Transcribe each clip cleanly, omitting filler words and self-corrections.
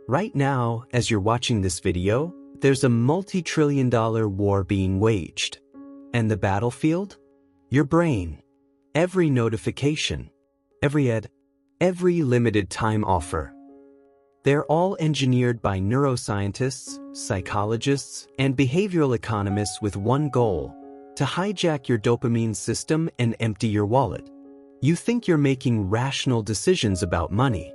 Right now, as you're watching this video, there's a multi-trillion-dollar war being waged. And the battlefield? Your brain. Every notification, every ad, every limited time offer. They're all engineered by neuroscientists, psychologists, and behavioral economists with one goal: to hijack your dopamine system and empty your wallet. You think you're making rational decisions about money,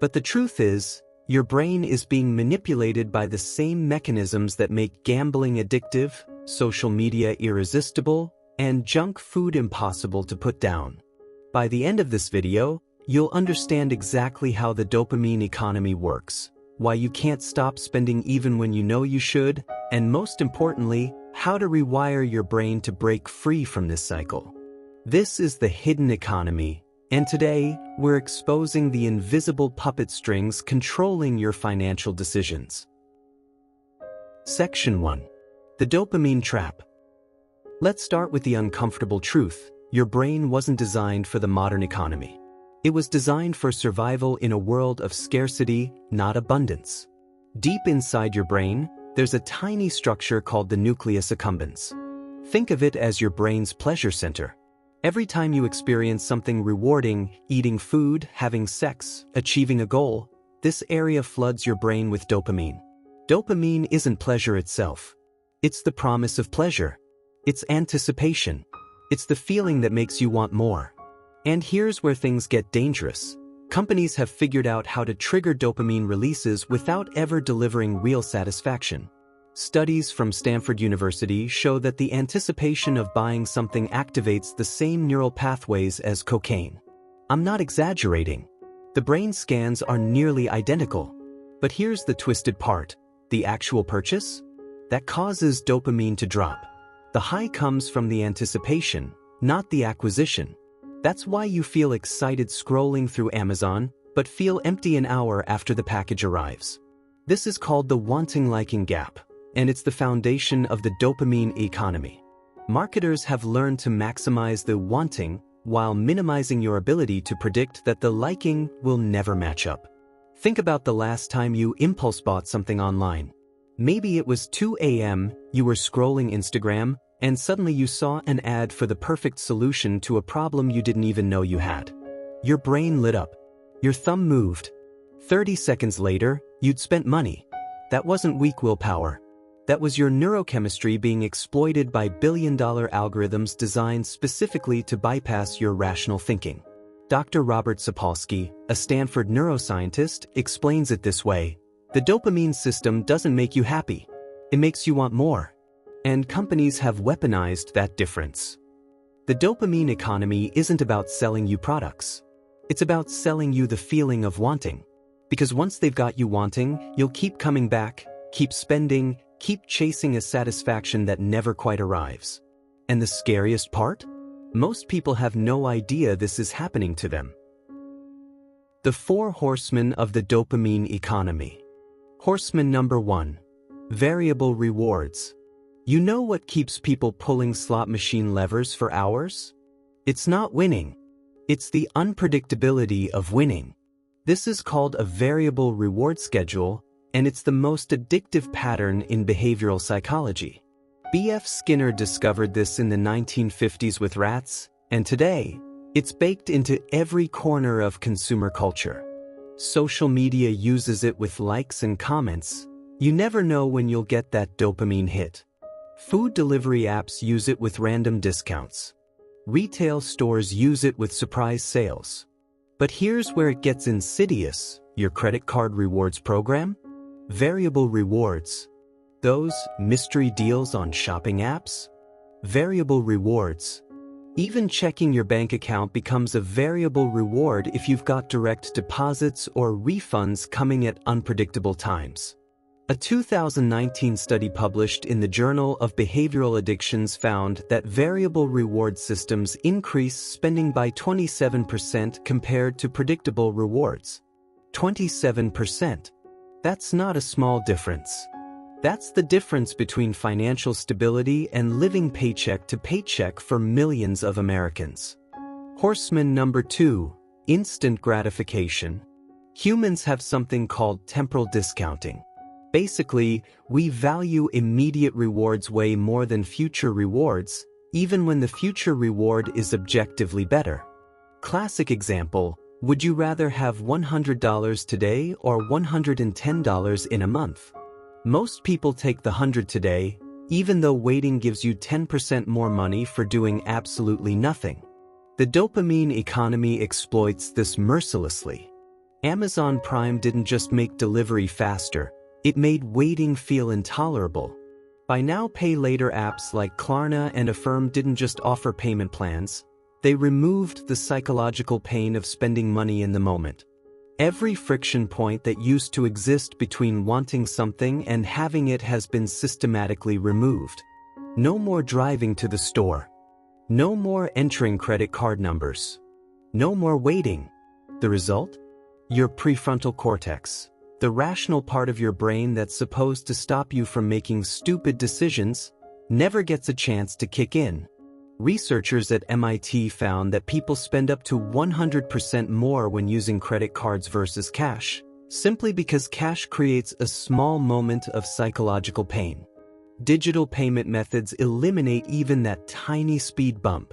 but the truth is, your brain is being manipulated by the same mechanisms that make gambling addictive, social media irresistible, and junk food impossible to put down. By the end of this video, you'll understand exactly how the dopamine economy works, why you can't stop spending even when you know you should, and most importantly, how to rewire your brain to break free from this cycle. This is the hidden economy, and today, we're exposing the invisible puppet strings controlling your financial decisions. Section 1. The Dopamine Trap. Let's start with the uncomfortable truth. Your brain wasn't designed for the modern economy. It was designed for survival in a world of scarcity, not abundance. Deep inside your brain, there's a tiny structure called the nucleus accumbens. Think of it as your brain's pleasure center. Every time you experience something rewarding, eating food, having sex, achieving a goal, this area floods your brain with dopamine. Dopamine isn't pleasure itself. It's the promise of pleasure. It's anticipation. It's the feeling that makes you want more. And here's where things get dangerous. Companies have figured out how to trigger dopamine releases without ever delivering real satisfaction. Studies from Stanford University show that the anticipation of buying something activates the same neural pathways as cocaine. I'm not exaggerating. The brain scans are nearly identical. But here's the twisted part. The actual purchase? That causes dopamine to drop. The high comes from the anticipation, not the acquisition. That's why you feel excited scrolling through Amazon, but feel empty an hour after the package arrives. This is called the wanting-liking gap, and it's the foundation of the dopamine economy. Marketers have learned to maximize the wanting while minimizing your ability to predict that the liking will never match up. Think about the last time you impulse bought something online. Maybe it was 2 a.m., you were scrolling Instagram, and suddenly you saw an ad for the perfect solution to a problem you didn't even know you had. Your brain lit up. Your thumb moved. 30 seconds later, you'd spent money. That wasn't weak willpower. That was your neurochemistry being exploited by billion-dollar algorithms designed specifically to bypass your rational thinking. Dr. Robert Sapolsky, a Stanford neuroscientist, explains it this way: the dopamine system doesn't make you happy. It makes you want more. And companies have weaponized that difference. The dopamine economy isn't about selling you products. It's about selling you the feeling of wanting. Because once they've got you wanting, you'll keep coming back, keep spending, keep chasing a satisfaction that never quite arrives. And the scariest part? Most people have no idea this is happening to them. The Four Horsemen of the Dopamine Economy. Horseman number 1. Variable rewards. You know what keeps people pulling slot machine levers for hours? It's not winning. It's the unpredictability of winning. This is called a variable reward schedule, and it's the most addictive pattern in behavioral psychology. B.F. Skinner discovered this in the 1950s with rats, and today, it's baked into every corner of consumer culture. Social media uses it with likes and comments. You never know when you'll get that dopamine hit. Food delivery apps use it with random discounts. Retail stores use it with surprise sales. But here's where it gets insidious: your credit card rewards program? Variable rewards. Those mystery deals on shopping apps? Variable rewards. Even checking your bank account becomes a variable reward if you've got direct deposits or refunds coming at unpredictable times. A 2019 study published in the Journal of Behavioral Addictions found that variable reward systems increase spending by 27% compared to predictable rewards. 27%. That's not a small difference. That's the difference between financial stability and living paycheck to paycheck for millions of Americans. Horseman number 2. Instant gratification. Humans have something called temporal discounting. Basically, we value immediate rewards way more than future rewards, even when the future reward is objectively better. Classic example, would you rather have $100 today or $110 in a month? Most people take the 100 today, even though waiting gives you 10% more money for doing absolutely nothing. The dopamine economy exploits this mercilessly. Amazon Prime didn't just make delivery faster, it made waiting feel intolerable. Buy now, pay later apps like Klarna and Affirm didn't just offer payment plans, they removed the psychological pain of spending money in the moment. Every friction point that used to exist between wanting something and having it has been systematically removed. No more driving to the store. No more entering credit card numbers. No more waiting. The result? Your prefrontal cortex, the rational part of your brain that's supposed to stop you from making stupid decisions, never gets a chance to kick in. Researchers at MIT found that people spend up to 100% more when using credit cards versus cash, simply because cash creates a small moment of psychological pain. Digital payment methods eliminate even that tiny speed bump.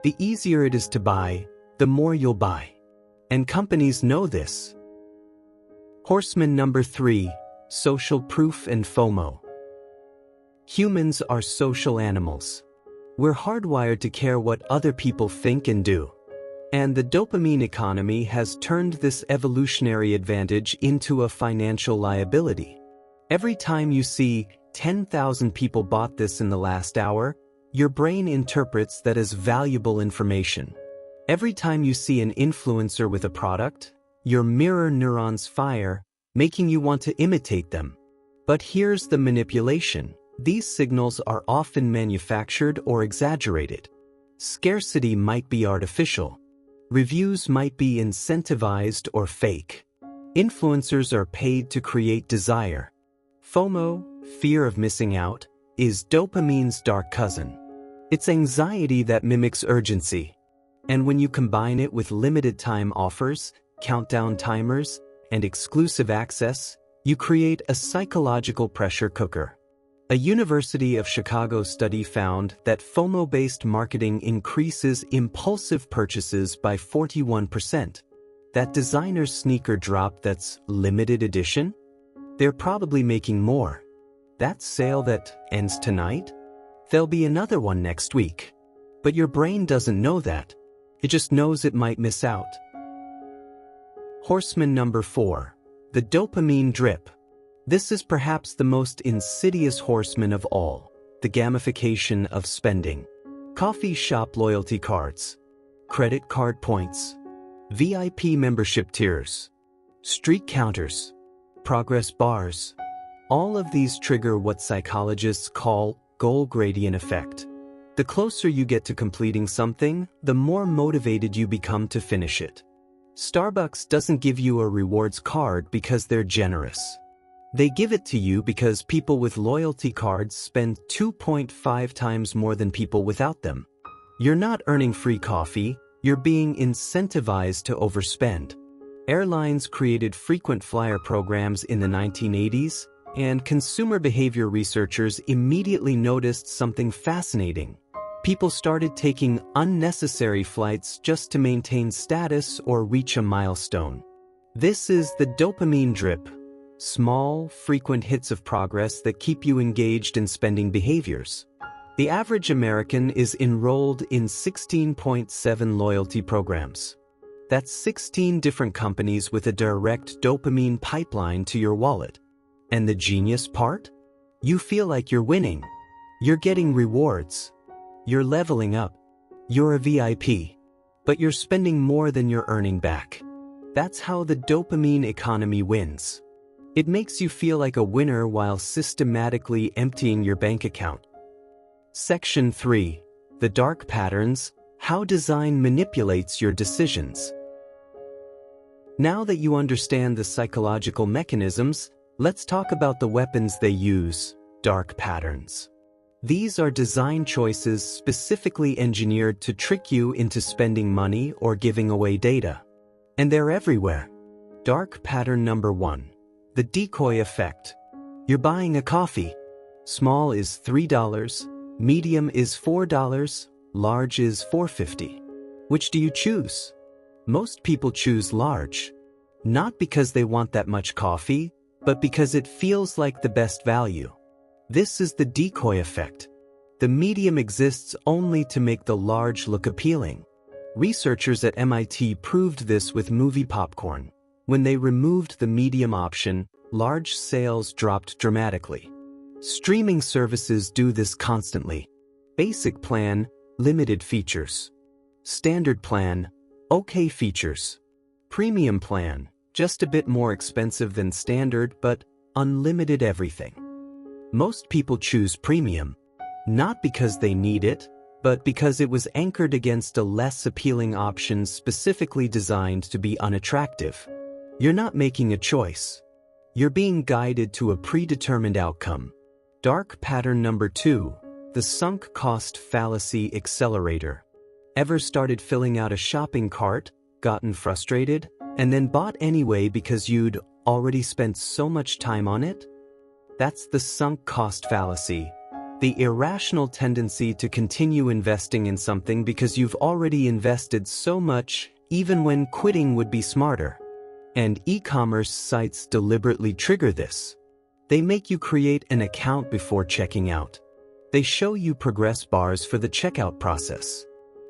The easier it is to buy, the more you'll buy. And companies know this. Horseman number 3, social proof and FOMO. Humans are social animals. We're hardwired to care what other people think and do. And the dopamine economy has turned this evolutionary advantage into a financial liability. Every time you see 10,000 people bought this in the last hour, your brain interprets that as valuable information. Every time you see an influencer with a product, your mirror neurons fire, making you want to imitate them. But here's the manipulation. These signals are often manufactured or exaggerated. Scarcity might be artificial. Reviews might be incentivized or fake. Influencers are paid to create desire. FOMO, fear of missing out, is dopamine's dark cousin. It's anxiety that mimics urgency. And when you combine it with limited time offers, countdown timers, and exclusive access, you create a psychological pressure cooker. A University of Chicago study found that FOMO-based marketing increases impulsive purchases by 41%. That designer sneaker drop that's limited edition? They're probably making more. That sale that ends tonight? There'll be another one next week. But your brain doesn't know that. It just knows it might miss out. Horseman number 4, the dopamine drip. This is perhaps the most insidious horseman of all, the gamification of spending. Coffee shop loyalty cards, credit card points, VIP membership tiers, streak counters, progress bars. All of these trigger what psychologists call goal gradient effect. The closer you get to completing something, the more motivated you become to finish it. Starbucks doesn't give you a rewards card because they're generous. They give it to you because people with loyalty cards spend 2.5 times more than people without them. You're not earning free coffee, you're being incentivized to overspend. Airlines created frequent flyer programs in the 1980s, and consumer behavior researchers immediately noticed something fascinating. People started taking unnecessary flights just to maintain status or reach a milestone. This is the dopamine drip, small, frequent hits of progress that keep you engaged in spending behaviors. The average American is enrolled in 16.7 loyalty programs. That's 16 different companies with a direct dopamine pipeline to your wallet. And the genius part? You feel like you're winning. You're getting rewards. You're leveling up. You're a VIP. But you're spending more than you're earning back. That's how the dopamine economy wins. It makes you feel like a winner while systematically emptying your bank account. Section 3. The dark patterns, how design manipulates your decisions. Now that you understand the psychological mechanisms, let's talk about the weapons they use, dark patterns. These are design choices specifically engineered to trick you into spending money or giving away data. And they're everywhere. Dark pattern number 1. The decoy effect. You're buying a coffee. Small is $3, medium is $4, large is $4.50. Which do you choose? Most people choose large. Not because they want that much coffee, but because it feels like the best value. This is the decoy effect. The medium exists only to make the large look appealing. Researchers at MIT proved this with movie popcorn. When they removed the medium option, large sales dropped dramatically. Streaming services do this constantly. Basic plan, limited features. Standard plan, okay features. Premium plan, just a bit more expensive than standard but unlimited everything. Most people choose premium, not because they need it, but because it was anchored against a less appealing option specifically designed to be unattractive. You're not making a choice. You're being guided to a predetermined outcome. Dark pattern number 2, the sunk cost fallacy accelerator. Ever started filling out a shopping cart, gotten frustrated, and then bought anyway because you'd already spent so much time on it? That's the sunk cost fallacy. The irrational tendency to continue investing in something because you've already invested so much, even when quitting would be smarter. And e-commerce sites deliberately trigger this. They make you create an account before checking out. They show you progress bars for the checkout process.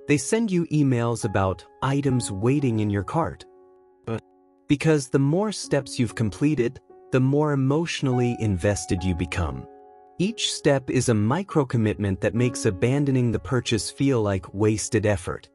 They send you emails about items waiting in your cart. Because the more steps you've completed, the more emotionally invested you become. Each step is a micro-commitment that makes abandoning the purchase feel like wasted effort.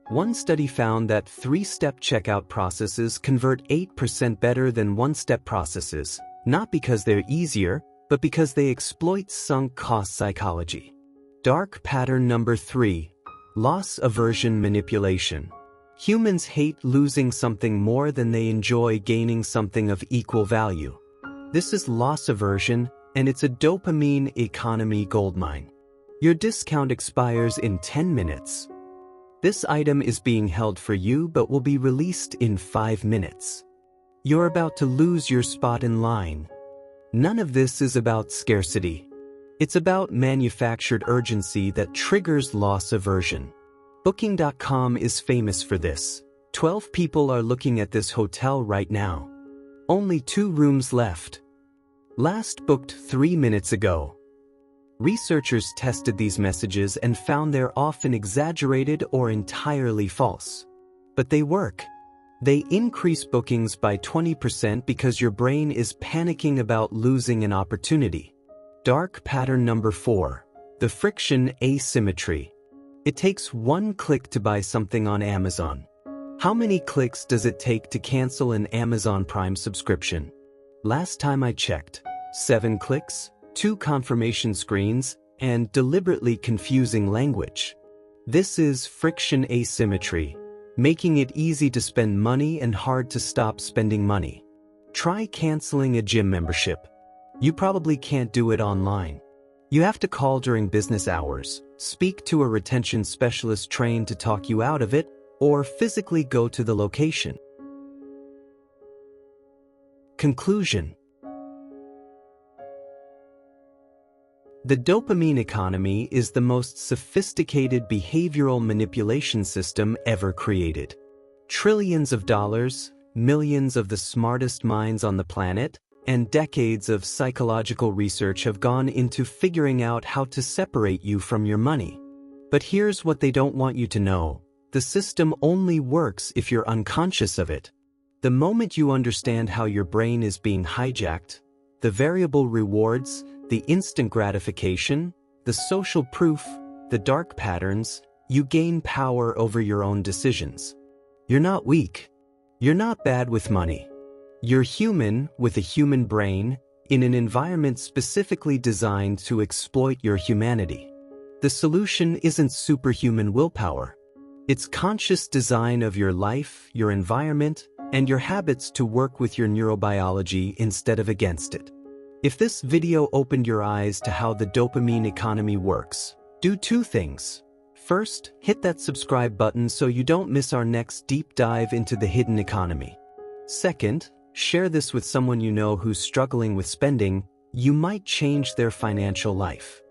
One study found that 3-step checkout processes convert 8% better than 1-step processes, not because they're easier, but because they exploit sunk cost psychology. Dark pattern number 3, loss aversion manipulation. Humans hate losing something more than they enjoy gaining something of equal value. This is loss aversion, and it's a dopamine economy goldmine. Your discount expires in 10 minutes. This item is being held for you but will be released in 5 minutes. You're about to lose your spot in line. None of this is about scarcity. It's about manufactured urgency that triggers loss aversion. Booking.com is famous for this. 12 people are looking at this hotel right now. Only 2 rooms left. Last booked 3 minutes ago. Researchers tested these messages and found they're often exaggerated or entirely false. But they work. They increase bookings by 20% because your brain is panicking about losing an opportunity. Dark pattern number 4, the friction asymmetry. It takes 1 click to buy something on Amazon. How many clicks does it take to cancel an Amazon Prime subscription? Last time I checked, 7 clicks, 2 confirmation screens, and deliberately confusing language. This is friction asymmetry, making it easy to spend money and hard to stop spending money. Try canceling a gym membership. You probably can't do it online. You have to call during business hours, speak to a retention specialist trained to talk you out of it, or physically go to the location. Conclusion. The dopamine economy is the most sophisticated behavioral manipulation system ever created. Trillions of dollars, millions of the smartest minds on the planet, and decades of psychological research have gone into figuring out how to separate you from your money. But here's what they don't want you to know. The system only works if you're unconscious of it. The moment you understand how your brain is being hijacked, the variable rewards, the instant gratification, the social proof, the dark patterns, you gain power over your own decisions. You're not weak. You're not bad with money. You're human with a human brain in an environment specifically designed to exploit your humanity. The solution isn't superhuman willpower. It's conscious design of your life, your environment, and your habits to work with your neurobiology instead of against it. If this video opened your eyes to how the dopamine economy works, do 2 things. First, hit that subscribe button so you don't miss our next deep dive into the hidden economy. Second, Share this with someone you know who's struggling with spending. You might change their financial life.